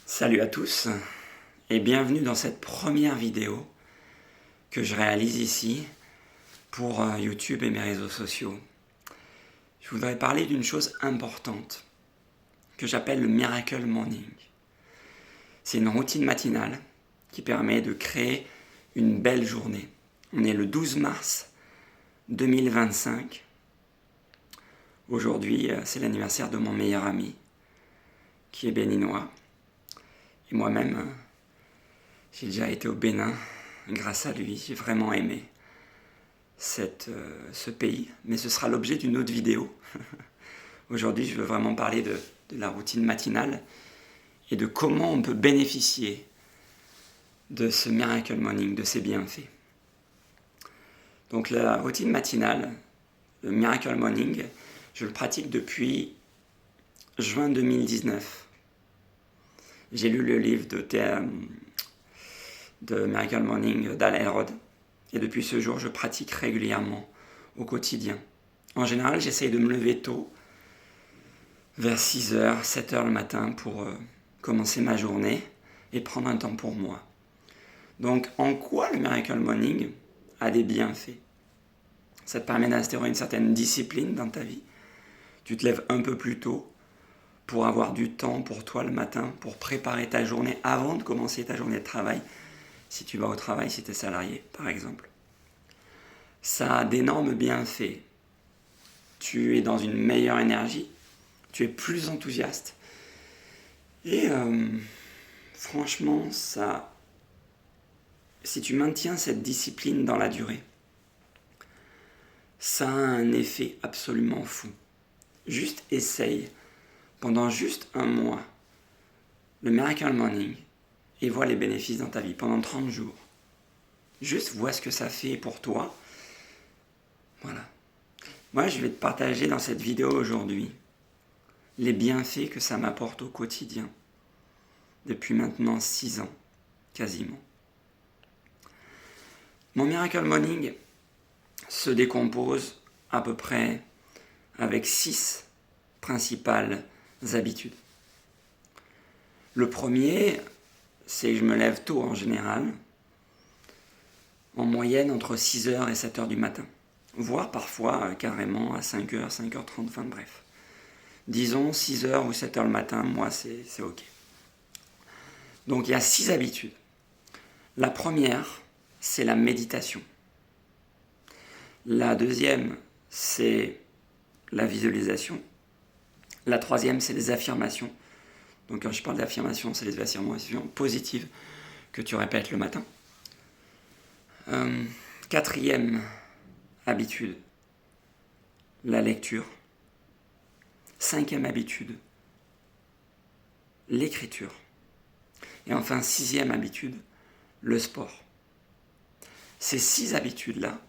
Salut à tous et bienvenue dans cette première vidéo que je réalise ici pour YouTube et mes réseaux sociaux. Je voudrais parler d'une chose importante que j'appelle le Miracle Morning. C'est une routine matinale qui permet de créer une belle journée. On est le 12 mars 2025. Aujourd'hui, c'est l'anniversaire de mon meilleur ami qui est béninois. Et moi-même, j'ai déjà été au Bénin grâce à lui. J'ai vraiment aimé ce pays. Mais ce sera l'objet d'une autre vidéo. Aujourd'hui, je veux vraiment parler de la routine matinale et de comment on peut bénéficier de ce Miracle Morning, de ses bienfaits. Donc la routine matinale, le Miracle Morning, je le pratique depuis juin 2019. J'ai lu le livre de Miracle Morning d'Hal Elrod et depuis ce jour, je pratique régulièrement au quotidien. En général, j'essaye de me lever tôt, vers 6h, 7h le matin pour commencer ma journée et prendre un temps pour moi. Donc, en quoi le Miracle Morning a des bienfaits? Ça te permet d'instaurer une certaine discipline dans ta vie. Tu te lèves un peu plus tôt pour avoir du temps pour toi le matin, pour préparer ta journée avant de commencer ta journée de travail, si tu vas au travail, si tu es salarié, par exemple. Ça a d'énormes bienfaits. Tu es dans une meilleure énergie, tu es plus enthousiaste. Et franchement, si tu maintiens cette discipline dans la durée, ça a un effet absolument fou. Juste essaye pendant juste un mois le Miracle Morning et vois les bénéfices dans ta vie pendant 30 jours. Juste vois ce que ça fait pour toi. Voilà. Moi, je vais te partager dans cette vidéo aujourd'hui les bienfaits que ça m'apporte au quotidien depuis maintenant 6 ans, quasiment. Mon Miracle Morning se décompose à peu près avec 6 principales habitudes. Le premier, c'est que je me lève tôt en général, en moyenne entre 6h et 7h du matin, voire parfois carrément à 5h, 5h30, enfin bref. Disons 6h ou 7h le matin, moi c'est ok. Donc il y a 6 habitudes. La première, c'est la méditation. La deuxième, c'est la visualisation. La troisième, c'est les affirmations. Donc quand je parle d'affirmations, c'est les affirmations positives que tu répètes le matin. Quatrième habitude, la lecture. Cinquième habitude, l'écriture. Et enfin, 6e habitude, le sport. Ces 6 habitudes-là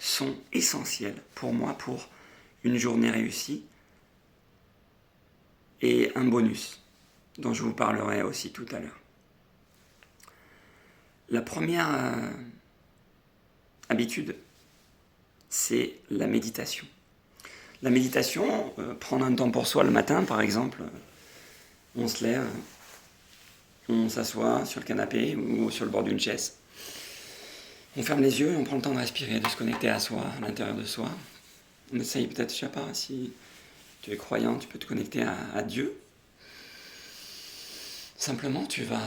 sont essentielles pour moi pour une journée réussie et un bonus dont je vous parlerai aussi tout à l'heure. La première habitude, c'est la méditation. La méditation, prendre un temps pour soi le matin, par exemple, on se lève, on s'assoit sur le canapé ou sur le bord d'une chaise. On ferme les yeux et on prend le temps de respirer, de se connecter à soi, à l'intérieur de soi. On essaye peut-être, je ne sais pas, si tu es croyant, tu peux te connecter à Dieu. Simplement, tu vas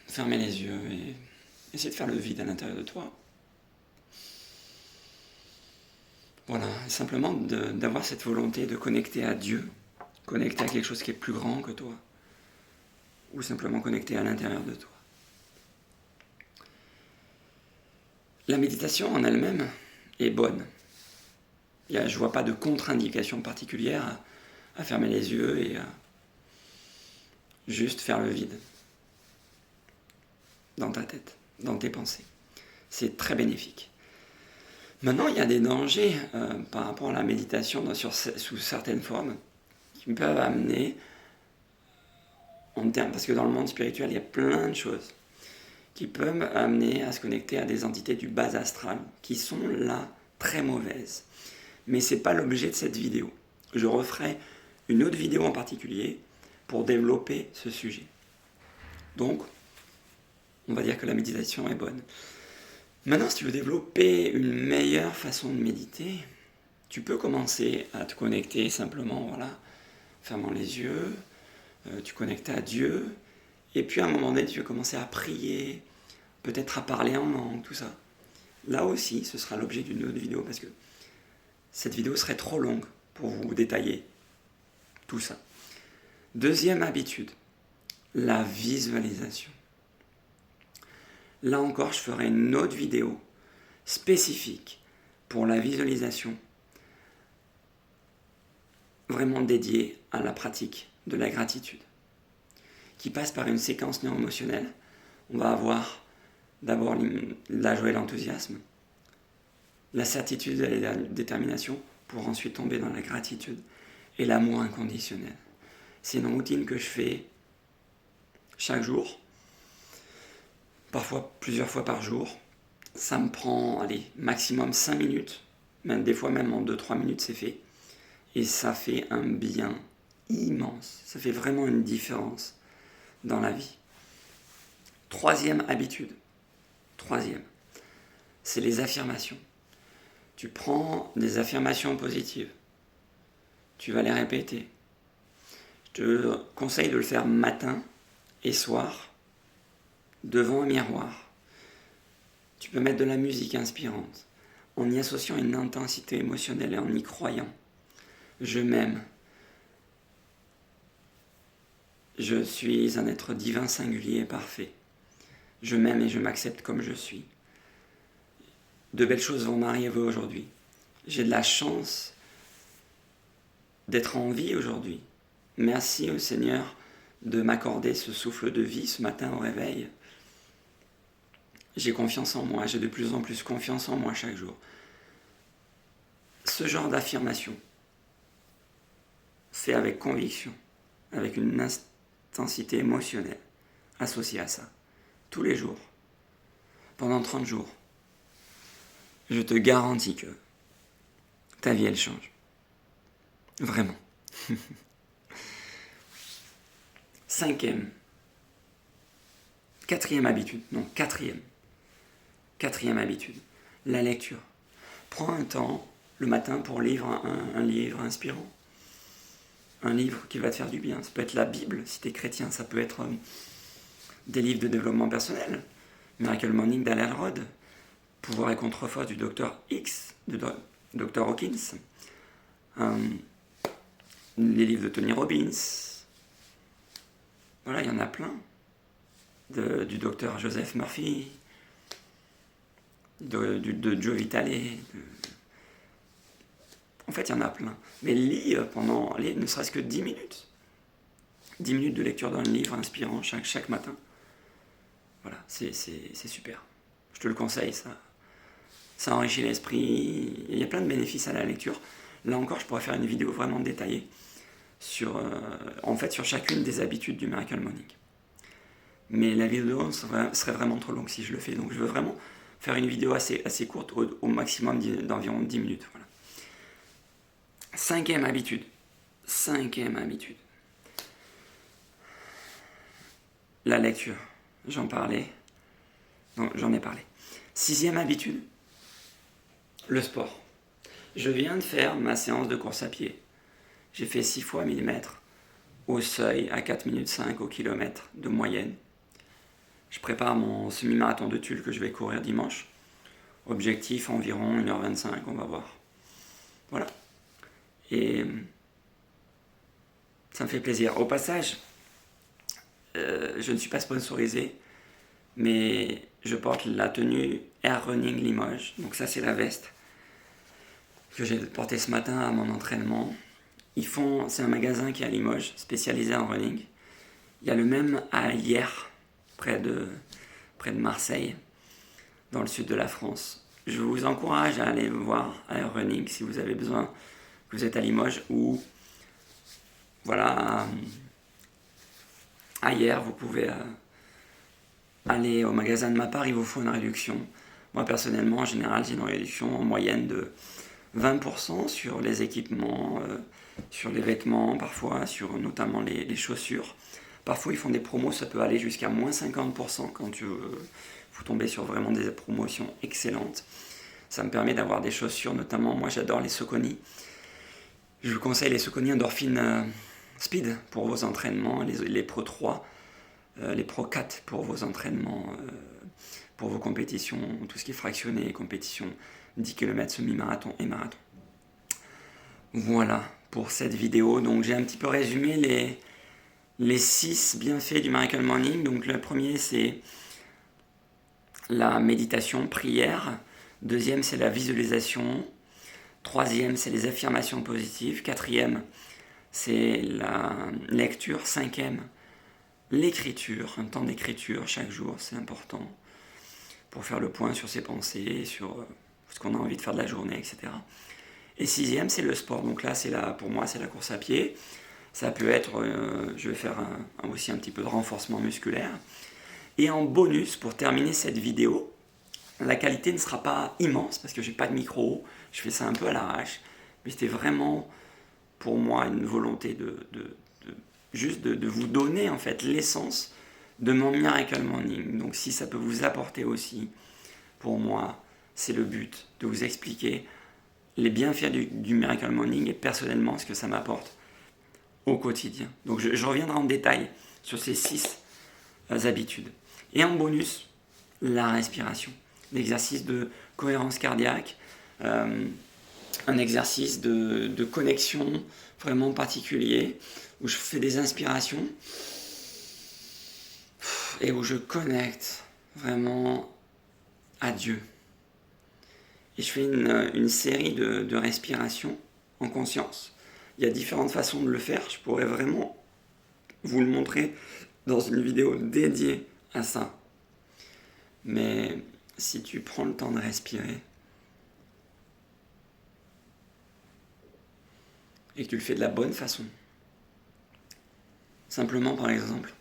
fermer les yeux et essayer de faire le vide à l'intérieur de toi. Voilà, simplement d'avoir cette volonté de connecter à Dieu, connecter à quelque chose qui est plus grand que toi, ou simplement connecter à l'intérieur de toi. La méditation en elle-même est bonne. Je ne vois pas de contre-indication particulière à fermer les yeux et à juste faire le vide dans ta tête, dans tes pensées. C'est très bénéfique. Maintenant, il y a des dangers par rapport à la méditation sous certaines formes qui me peuvent amener parce que dans le monde spirituel, il y a plein de choses qui peuvent amener à se connecter à des entités du bas astral qui sont là très mauvaises. Mais ce n'est pas l'objet de cette vidéo. Je referai une autre vidéo en particulier pour développer ce sujet. Donc, on va dire que la méditation est bonne. Maintenant, si tu veux développer une meilleure façon de méditer, tu peux commencer à te connecter simplement, voilà, fermant les yeux, tu connectes à Dieu, et puis à un moment donné, tu vas commencer à prier, peut-être à parler en langue, tout ça. Là aussi, ce sera l'objet d'une autre vidéo, parce que cette vidéo serait trop longue pour vous détailler tout ça. Deuxième habitude, la visualisation. Là encore, je ferai une autre vidéo spécifique pour la visualisation, vraiment dédiée à la pratique de la gratitude, qui passe par une séquence neuroémotionnelle. On va avoir d'abord la joie et l'enthousiasme, la certitude et la détermination, pour ensuite tomber dans la gratitude et l'amour inconditionnel. C'est une routine que je fais chaque jour, parfois plusieurs fois par jour. Ça me prend, maximum 5 minutes, même des fois même en 2-3 minutes c'est fait. Et ça fait un bien immense, ça fait vraiment une différence dans la vie. Troisième habitude, c'est les affirmations. Tu prends des affirmations positives, tu vas les répéter. Je te conseille de le faire matin et soir, devant un miroir. Tu peux mettre de la musique inspirante, en y associant une intensité émotionnelle et en y croyant. Je m'aime. Je suis un être divin, singulier et parfait. Je m'aime et je m'accepte comme je suis. De belles choses vont m'arriver aujourd'hui. J'ai de la chance d'être en vie aujourd'hui. Merci au Seigneur de m'accorder ce souffle de vie ce matin au réveil. J'ai confiance en moi, j'ai de plus en plus confiance en moi chaque jour. Ce genre d'affirmation, fait avec conviction, avec une intensité émotionnelle associée à ça, tous les jours, pendant 30 jours, je te garantis que ta vie, elle change. Vraiment. Quatrième habitude, la lecture. Prends un temps le matin pour lire un livre inspirant. Un livre qui va te faire du bien. Ça peut être la Bible, si tu es chrétien. Ça peut être des livres de développement personnel. Miracle Morning d'Al Elrod. Pouvoir et contreforce du Dr X, de Dr Hawkins. Les livres de Tony Robbins. Voilà, il y en a plein. Du Dr Joseph Murphy. De Joe Vitale. En fait, il y en a plein. Mais lis ne serait-ce que 10 minutes. 10 minutes de lecture d'un livre inspirant chaque matin. Voilà, c'est super. Je te le conseille, ça enrichit l'esprit. Il y a plein de bénéfices à la lecture. Là encore, je pourrais faire une vidéo vraiment détaillée sur chacune des habitudes du Miracle Morning. Mais la vidéo serait vraiment trop longue si je le fais. Donc je veux vraiment faire une vidéo assez courte, au maximum d'environ 10 minutes. Voilà. Cinquième habitude. La lecture. J'en ai parlé. Sixième habitude. Le sport. Je viens de faire ma séance de course à pied. J'ai fait 6 fois 1000 mètres au seuil à 4 minutes 5 au kilomètre de moyenne. Je prépare mon semi-marathon de Tulle que je vais courir dimanche. Objectif environ 1h25, on va voir. Voilà. Et ça me fait plaisir. Au passage, je ne suis pas sponsorisé, mais je porte la tenue Air Running Limoges. Donc ça, c'est la veste que j'ai portée ce matin à mon entraînement. C'est un magasin qui est à Limoges, spécialisé en running. Il y a le même à Hyères, près de Marseille, dans le sud de la France. Je vous encourage à aller voir Air Running si vous avez besoin, que vous êtes à Limoges, ou voilà, à Hyères, vous pouvez aller au magasin de ma part, il vous faut une réduction. Moi personnellement, en général, j'ai une réduction en moyenne de 20% sur les équipements, sur les vêtements, parfois sur notamment les chaussures. Parfois, ils font des promos, ça peut aller jusqu'à moins 50% quand vous tombez sur vraiment des promotions excellentes. Ça me permet d'avoir des chaussures, notamment, moi j'adore les Saucony. Je vous conseille les Saucony Endorphin Speed pour vos entraînements, les Pro 3, les Pro 4 pour vos entraînements, pour vos compétitions, tout ce qui est fractionné, compétitions 10 km, semi-marathon et marathon. Voilà pour cette vidéo. Donc j'ai un petit peu résumé les 6 bienfaits du Miracle Morning. Donc le premier, c'est la méditation, prière. Deuxième, c'est la visualisation. Troisième, c'est les affirmations positives. Quatrième, c'est la lecture. Cinquième, l'écriture. Un temps d'écriture chaque jour, c'est important pour faire le point sur ses pensées, sur ce qu'on a envie de faire de la journée, etc. Et sixième, c'est le sport. Donc là, pour moi, c'est la course à pied. Ça peut être, je vais faire aussi un petit peu de renforcement musculaire. Et en bonus, pour terminer cette vidéo, la qualité ne sera pas immense parce que j'ai pas de micro, je fais ça un peu à l'arrache, mais c'était vraiment pour moi une volonté juste de vous donner en fait l'essence de mon Miracle Morning. Donc si ça peut vous apporter aussi, pour moi, c'est le but de vous expliquer les bienfaits du Miracle Morning et personnellement ce que ça m'apporte au quotidien. Donc je reviendrai en détail sur ces 6 habitudes. Et en bonus, la respiration, l'exercice de cohérence cardiaque, un exercice de connexion vraiment particulier où je fais des inspirations et où je connecte vraiment à Dieu. Et je fais une série de respirations en conscience. Il y a différentes façons de le faire. Je pourrais vraiment vous le montrer dans une vidéo dédiée à ça. Mais si tu prends le temps de respirer et que tu le fais de la bonne façon, simplement par exemple,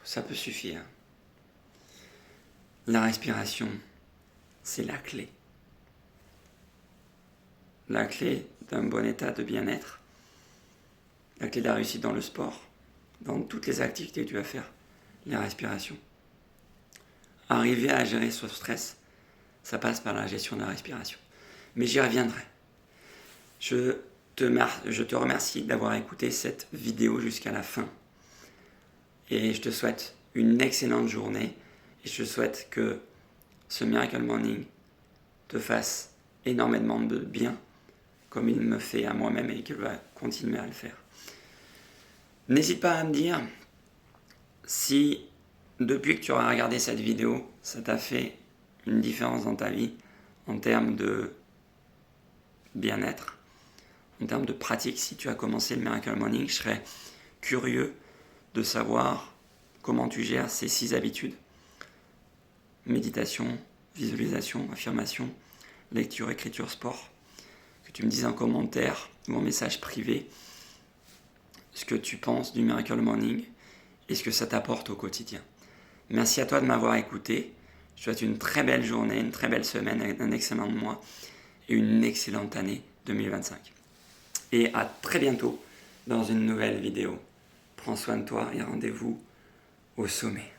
ça peut suffire. La respiration, c'est la clé. La clé d'un bon état de bien-être, la clé de la réussite dans le sport, dans toutes les activités que tu vas faire, la respiration. Arriver à gérer ce stress, ça passe par la gestion de la respiration. Mais j'y reviendrai. Je te remercie d'avoir écouté cette vidéo jusqu'à la fin. Et je te souhaite une excellente journée. Et je souhaite que ce Miracle Morning te fasse énormément de bien, comme il me fait à moi-même et qu'il va continuer à le faire. N'hésite pas à me dire si, depuis que tu auras regardé cette vidéo, ça t'a fait une différence dans ta vie en termes de bien-être, en termes de pratique. Si tu as commencé le Miracle Morning, je serais curieux de savoir comment tu gères ces 6 habitudes. Méditation, visualisation, affirmation, lecture, écriture, sport. Que tu me dises en commentaire ou en message privé ce que tu penses du Miracle Morning et ce que ça t'apporte au quotidien. Merci à toi de m'avoir écouté. Je te souhaite une très belle journée, une très belle semaine, un excellent mois et une excellente année 2025. Et à très bientôt dans une nouvelle vidéo. Prends soin de toi et rendez-vous au sommet.